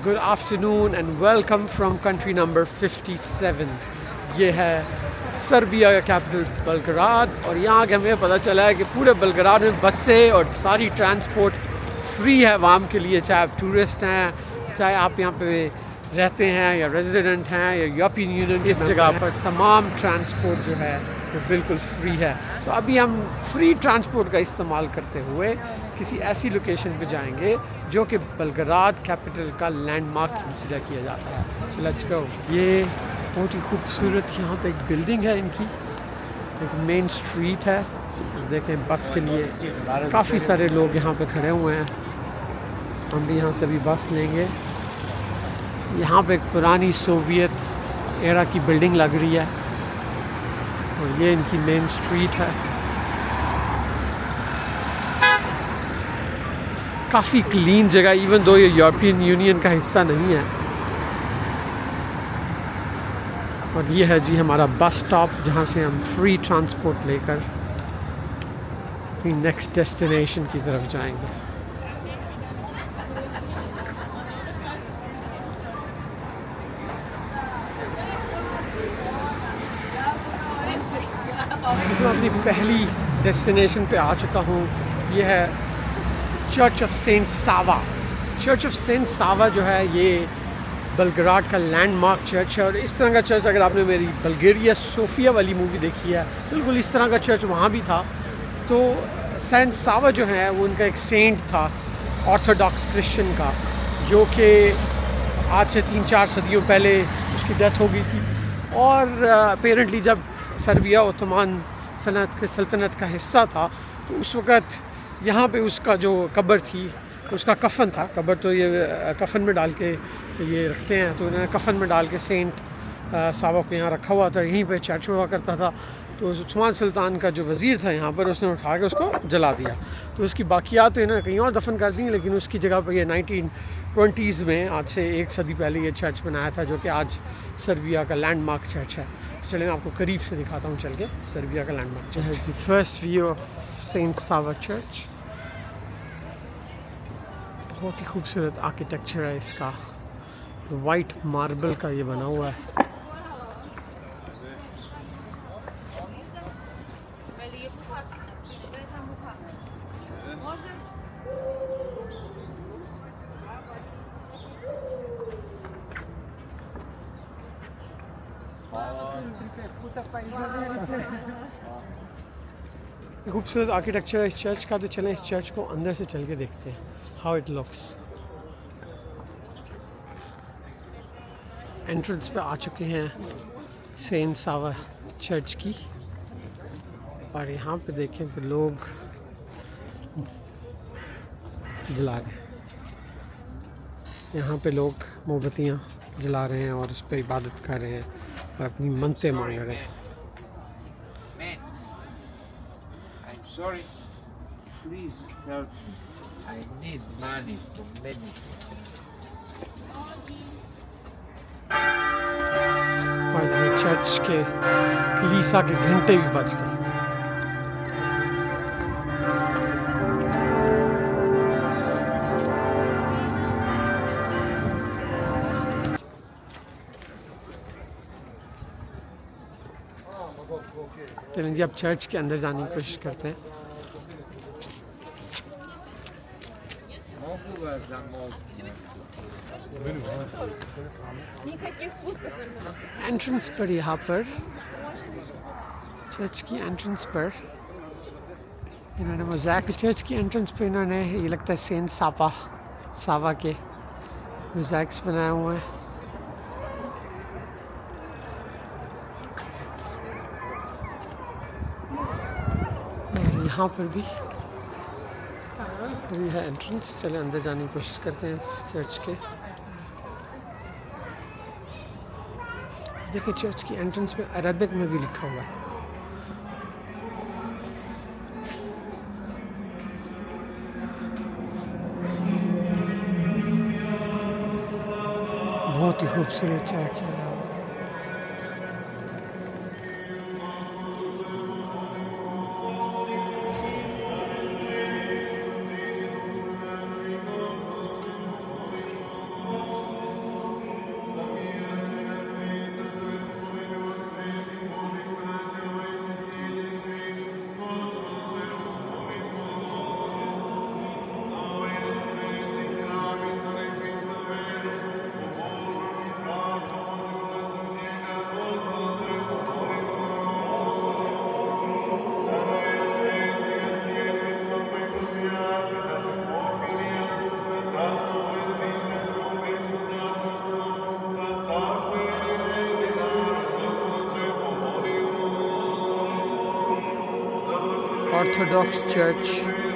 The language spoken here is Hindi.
Good afternoon and welcome from country number 57। ये है सर्बिया का कैपिटल बेलग्राद और यहाँ के हमें पता चला है कि पूरे बेलग्राद में बसें और सारी ट्रांसपोर्ट फ्री है आवाम के लिए, चाहे आप टूरिस्ट हैं, चाहे आप यहाँ पे रहते हैं या रेजिडेंट हैं या यूरोपियन यूनियन, इस जगह पर तमाम ट्रांसपोर्ट जो है वो बिल्कुल फ्री है। तो अभी हम फ्री ट्रांसपोर्ट का इस्तेमाल करते हुए किसी ऐसी लोकेशन पे जाएंगे जो कि बेलग्राद कैपिटल का लैंडमार्क कंसिडर किया जाता है। So let's go. ये बहुत ही खूबसूरत यहाँ पे एक बिल्डिंग है इनकी, एक मेन स्ट्रीट है। देखें बस के लिए काफ़ी सारे लोग यहाँ पे खड़े हुए हैं। हम भी यहाँ से भी बस लेंगे। यहाँ पे एक पुरानी सोवियत एरा की बिल्डिंग लग रही है और ये इनकी मेन स्ट्रीट है। काफ़ी क्लीन जगह, इवन दो ये यूरोपियन यूनियन का हिस्सा नहीं है। और ये है जी हमारा बस स्टॉप जहाँ से हम फ्री ट्रांसपोर्ट लेकर अपनी नेक्स्ट डेस्टिनेशन की तरफ जाएंगे। मैं अपनी पहली डेस्टिनेशन पे आ चुका हूँ। ये है चर्च ऑफ सेंट सावा। चर्च ऑफ सेंट सावा जो है ये बेलग्राड का लैंडमार्क चर्च है। और इस तरह का चर्च, अगर आपने मेरी बल्गेरिया सोफिया वाली मूवी देखी है, बिल्कुल इस तरह का चर्च वहाँ भी था। तो सेंट सावा जो है वो उनका एक सेंट था, ऑर्थोडॉक्स क्रिश्चियन का, जो कि आज से 3-4 सदियों पहले उसकी डेथ हो गई थी। और अपेरेंटली जब सर्बिया ओटोमान सल्तनत का हिस्सा था तो उस वक़्त यहाँ पे उसका जो कब्र थी, उसका कफ़न था। कब्र तो ये कफ़न में डाल के ये रखते हैं, तो उन्होंने कफ़न में डाल के सेंट सावा को यहाँ रखा हुआ था। यहीं पे चर्च हुआ करता था। तो उस्मान सुल्तान का जो वज़ीर था यहाँ पर, उसने उठा के उसको जला दिया। तो उसकी बाकियात तो इन्होंने कहीं और दफन कर दी, लेकिन उसकी जगह पर ये 1920s में, आज से 1 सदी पहले ये चर्च बनाया था, जो कि आज सर्बिया का लैंडमार्क चर्च है। तो चलिए मैं आपको करीब से दिखाता हूँ चल के सर्बिया का लैंडमार्क जो है जी। फर्स्ट व्यू ऑफ सेंट सावा चर्च। बहुत ही खूबसूरत आर्किटेक्चर है इसका, वाइट मार्बल का ये बना हुआ है। खूबसूरत आर्किटेक्चर है इस चर्च का। तो चलें इस चर्च को अंदर से चल के देखते हैं, हाउ इट लुक्स। एंट्रेंस पे आ चुके हैं सेंट सावा चर्च की, और यहाँ पे देखें तो लोग जला रहे हैं। यहाँ पे लोग मोमबत्तियाँ जला रहे हैं और उस पर इबादत कर रहे हैं और अपनी मन्नतें मांग रहे हैं। Sorry, please help me. I need money for medicine. और ये चर्च के कलीसिया के घंटे भी बज गए। चलें जी अब चर्च के अंदर जाने की कोशिश करते हैं। एंट्रेंस पर, यहाँ पर चर्च की एंट्रेंस पर इन्होंने मोज़ैक, चर्च की एंट्रेंस पे इन्होंने, ये लगता है सेंट सावा के मोज़ैक्स बनाए हुए हैं। यहाँ पर भी ये है एंट्रेंस। चले अंदर जाने की कोशिश करते हैं इस चर्च के। देखिए चर्च की एंट्रेंस में अरबिक में भी लिखा हुआ है। बहुत ही खूबसूरत चर्च है। Orthodox Church